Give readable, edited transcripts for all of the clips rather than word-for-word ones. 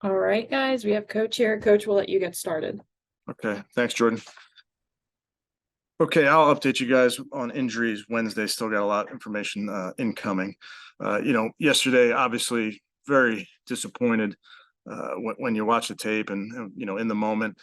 All right, guys, we have Coach here. Coach, we'll let you get started. Okay, thanks, Jordan. Okay, I'll update you guys on injuries Wednesday. Still got a lot of information incoming. Yesterday, obviously, very disappointed when you watch the tape and in the moment,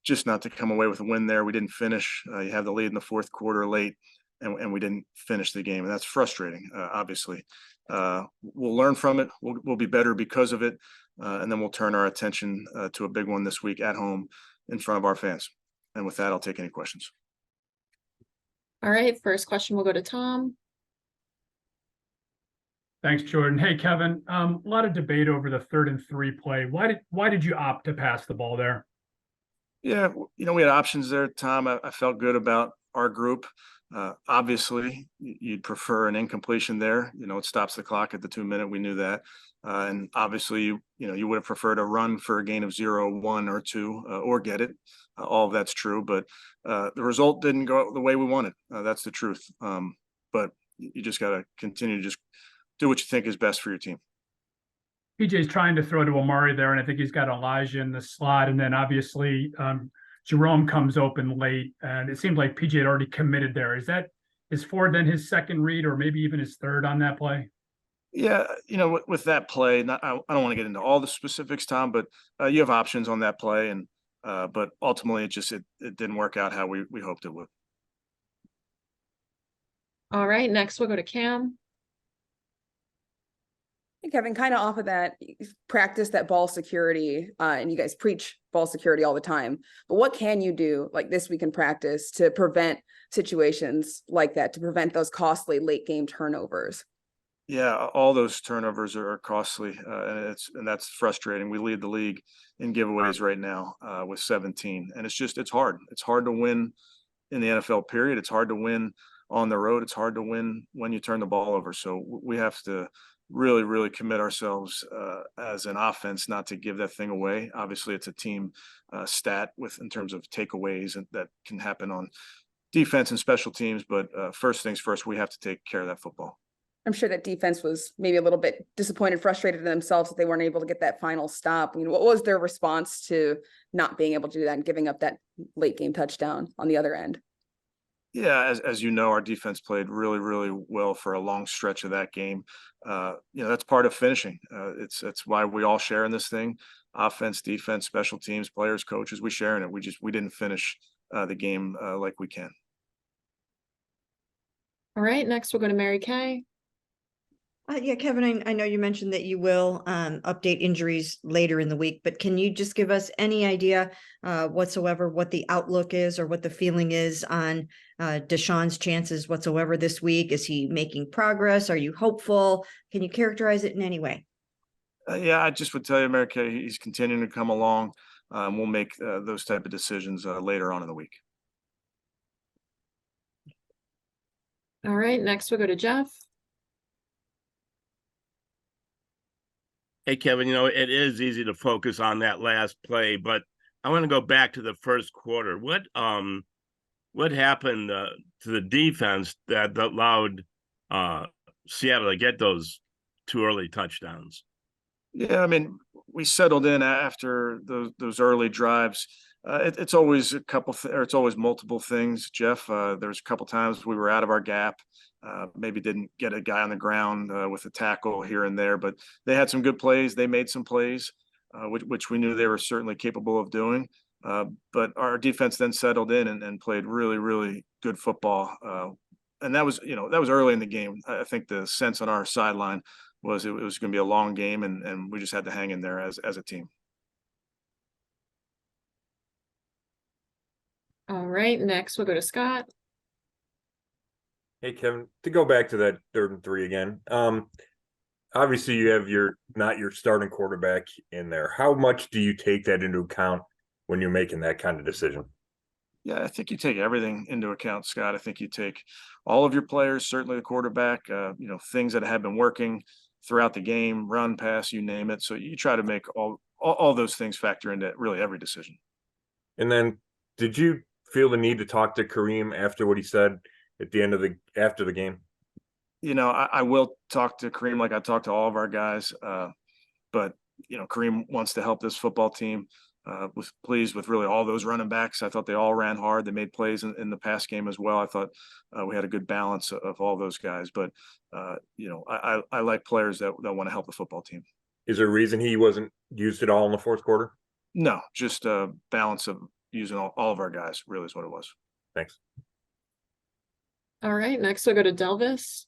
just not to come away with a win there. We didn't finish. You have the lead in the fourth quarter late, and we didn't finish the game, and that's frustrating. Obviously, we'll learn from it. We'll be better because of it, and then we'll turn our attention to a big one this week at home in front of our fans. And with that, I'll take any questions. All right, first question will go to Tom. Thanks, Jordan. Hey, Kevin. A lot of debate over the 3rd and 3 play. Why did you opt to pass the ball there? Yeah, we had options there, Tom. I felt good about our group. Obviously, you'd prefer an incompletion there. It stops the clock at the 2-minute. We knew that. And obviously, you would have preferred a run for a gain of 0, 1, or 2, or get it. All of that's true, but the result didn't go the way we wanted. That's the truth. But you just got to continue to just do what you think is best for your team. PJ's trying to throw to Amari there, and I think he's got Elijah in the slot. And then obviously Jerome comes open late, and it seems like PJ had already committed there. Is Ford then his second read, or maybe even his third on that play? Yeah, with that play, I don't want to get into all the specifics, Tom, but you have options on that play, and but ultimately it didn't work out how we hoped it would. All right, next we'll go to Cam. Hey, Kevin, kind of off of that, practice that ball security, and you guys preach ball security all the time. But what can you do like this week in practice to prevent situations like that, to prevent those costly late game turnovers? Yeah, all those turnovers are costly, and that's frustrating. We lead the league in giveaways right now with 17, and it's hard. It's hard to win in the NFL. Period. It's hard to win on the road. It's hard to win when you turn the ball over. So we have to really, really commit ourselves as an offense not to give that thing away. Obviously, it's a team stat in terms of takeaways, and that can happen on defense and special teams. But first things first, we have to take care of that football. I'm sure that defense was maybe a little bit disappointed, frustrated in themselves that they weren't able to get that final stop. What was their response to not being able to do that and giving up that late game touchdown on the other end? Yeah, as you know, our defense played really, really well for a long stretch of that game. That's part of finishing. That's why we all share in this thing: offense, defense, special teams, players, coaches. We share in it. We didn't finish the game like we can. All right, next we'll go to Mary Kay. Yeah, Kevin, I know you mentioned that you will update injuries later in the week, but can you just give us any idea whatsoever what the outlook is or what the feeling is on Deshaun's chances whatsoever this week? Is he making progress? Are you hopeful? Can you characterize it in any way? Yeah, I just would tell you, Mary Kay, he's continuing to come along. We'll make those type of decisions later on in the week. All right, next we'll go to Jeff. Hey, Kevin, it is easy to focus on that last play, but I want to go back to the first quarter. What happened to the defense that allowed Seattle to get those 2 early touchdowns? Yeah, I mean, we settled in after those early drives. It's always it's always multiple things, Jeff. There's a couple times we were out of our gap. Maybe didn't get a guy on the ground with a tackle here and there, but they had some good plays. They made some plays, which we knew they were certainly capable of doing. But our defense then settled in and played really, really good football. And that was early in the game. I think the sense on our sideline was it was going to be a long game, and we just had to hang in there as a team. All right, next we'll go to Scott. Hey, Kevin, to go back to that 3rd and 3 again. Obviously you have not your starting quarterback in there. How much do you take that into account when you're making that kind of decision? Yeah, I think you take everything into account, Scott. I think you take all of your players, certainly the quarterback, things that have been working throughout the game, run, pass, you name it. So you try to make all those things factor into really every decision. And then did you feel the need to talk to Kareem after what he said at the end of after the game? I will talk to Kareem like I talk to all of our guys, but Kareem wants to help this football team. Was pleased with really all those running backs. I thought they all ran hard. They made plays in the pass game as well. I thought we had a good balance of all those guys. But I like players that want to help the football team. Is there a reason he wasn't used at all in the fourth quarter? No, just a balance of using all of our guys. Really is what it was. Thanks. All right, next we'll go to Delvis.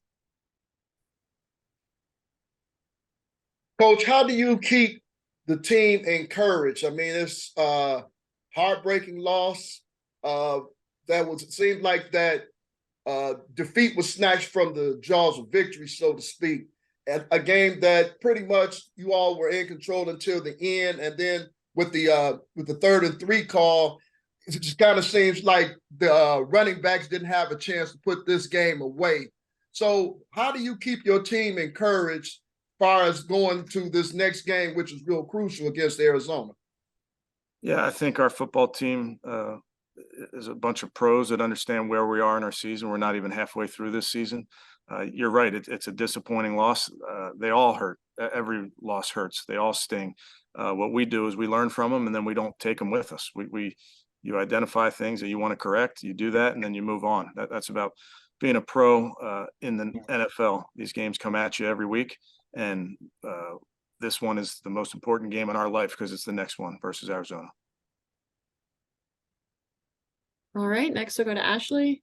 Coach, how do you keep the team encouraged? I mean, it's heartbreaking loss. It seemed like that defeat was snatched from the jaws of victory, so to speak. And a game that pretty much you all were in control until the end, and then with the 3rd and 3 call, it just kind of seems like the running backs didn't have a chance to put this game away. So, how do you keep your team encouraged as far as going to this next game, which is real crucial against Arizona? Yeah, I think our football team is a bunch of pros that understand where we are in our season. We're not even halfway through this season. You're right. It's a disappointing loss. They all hurt. Every loss hurts. They all sting. What we do is we learn from them, and then we don't take them with us. You identify things that you want to correct. You do that, and then you move on. That's about being a pro in the NFL. These games come at you every week, and this one is the most important game in our life because it's the next one versus Arizona. All right, next we'll go to Ashley.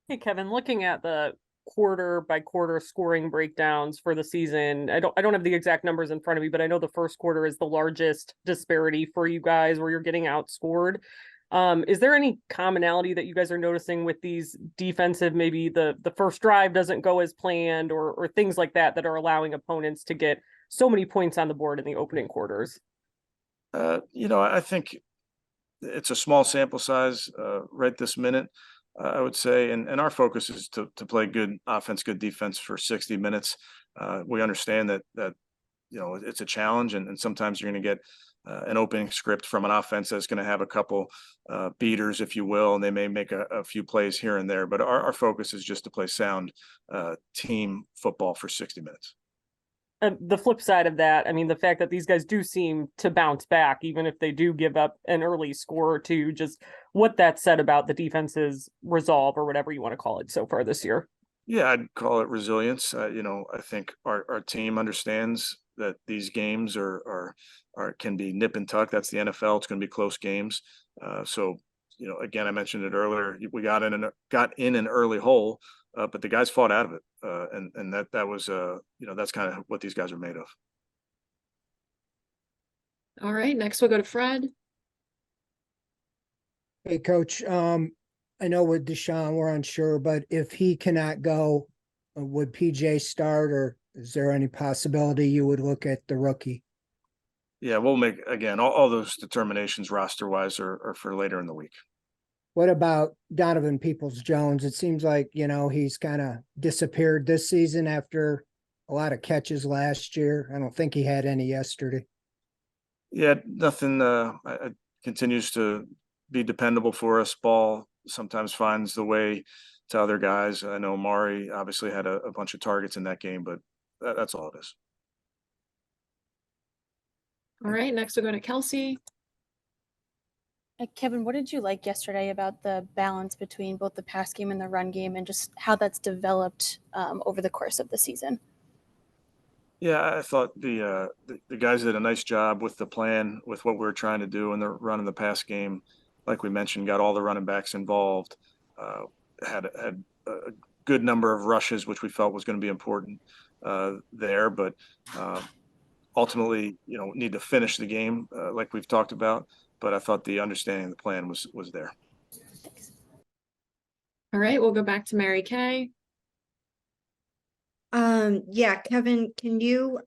Hey, Kevin, looking at the quarter by quarter scoring breakdowns for the season, I don't have the exact numbers in front of me, but I know the first quarter is the largest disparity for you guys where you're getting outscored. Is there any commonality that you guys are noticing with these defensive, maybe the first drive doesn't go as planned or things like that are allowing opponents to get so many points on the board in the opening quarters? I think it's a small sample size right this minute. I would say, and our focus is to play good offense, good defense for 60 minutes. We understand that it's a challenge, and sometimes you're going to get an opening script from an offense that's going to have a couple beaters, if you will, and they may make a few plays here and there. But our focus is just to play sound team football for 60 minutes. The flip side of that, I mean, the fact that these guys do seem to bounce back, even if they do give up an early score or two, just what that said about the defense's resolve or whatever you want to call it so far this year. Yeah, I'd call it resilience. I think our team understands that these games are can be nip and tuck. That's the NFL. It's going to be close games. So again, I mentioned it earlier. We got in an early hole, but the guys fought out of it, and that was that's kind of what these guys are made of. All right, next we'll go to Fred. Hey, Coach. I know with Deshaun, we're unsure, but if he cannot go, would PJ start, or is there any possibility you would look at the rookie? Yeah, we'll make, again, all those determinations roster-wise are for later in the week. What about Donovan Peoples-Jones? It seems like, he's kind of disappeared this season after a lot of catches last year. I don't think he had any yesterday. Yeah, nothing continues to be dependable for us. Ball sometimes finds the way to other guys. I know Mari obviously had a bunch of targets in that game, but that's all it is. All right, next we'll go to Kelsey. Kevin, what did you like yesterday about the balance between both the pass game and the run game, and just how that's developed over the course of the season? Yeah, I thought the guys did a nice job with the plan, with what we were trying to do in the run and the pass game. Like we mentioned, got all the running backs involved, had a good number of rushes, which we felt was going to be important there. But ultimately, need to finish the game like we've talked about. But I thought the understanding of the plan was there. Thanks. All right, we'll go back to Mary Kay. Yeah, Kevin, can you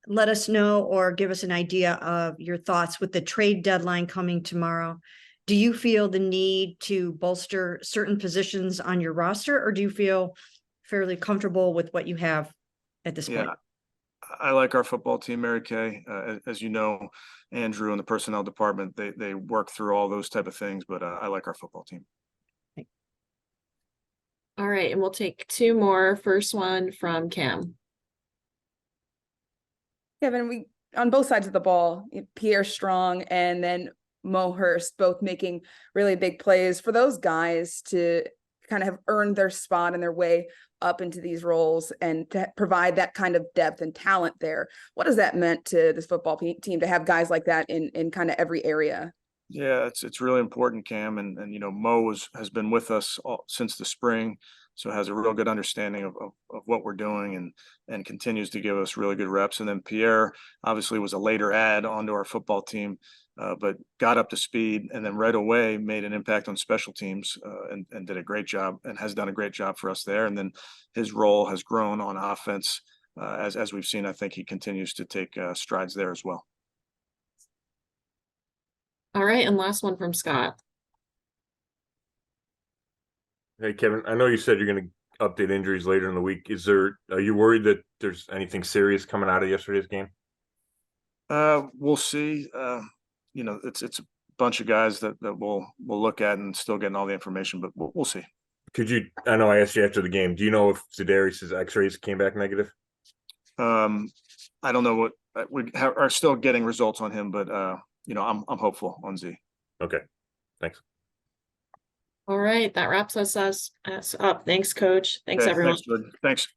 let us know or give us an idea of your thoughts with the trade deadline coming tomorrow? Do you feel the need to bolster certain positions on your roster, or do you feel fairly comfortable with what you have at this point? I like our football team, Mary Kay. As you know, Andrew and the personnel department, they work through all those type of things, but I like our football team. All right, and we'll take two more. First one from Cam. Kevin, we on both sides of the ball, Pierre Strong and then Mo Hurst both making really big plays. For those guys to kind of have earned their spot and their way up into these roles and to provide that kind of depth and talent there, what has that meant to this football team to have guys like that in kind of every area? Yeah, it's really important, Cam, and Mo has been with us since the spring, so has a real good understanding of what we're doing and continues to give us really good reps. And then Pierre obviously was a later add onto our football team, but got up to speed and then right away made an impact on special teams and did a great job and has done a great job for us there. And then his role has grown on offense as we've seen. I think he continues to take strides there as well. All right, and last one from Scott. Hey, Kevin, I know you said you're going to update injuries later in the week. Are you worried that there's anything serious coming out of yesterday's game? We'll see. It's a bunch of guys that we'll look at and still getting all the information, but we'll see. I know I asked you after the game. Do you know if Za'Darius's x-rays came back negative? I don't know what we are still getting results on him, but I'm hopeful on Z. Okay, thanks. All right, that wraps us up. Thanks, Coach. Thanks, everyone. Thanks, Jordan. Thanks.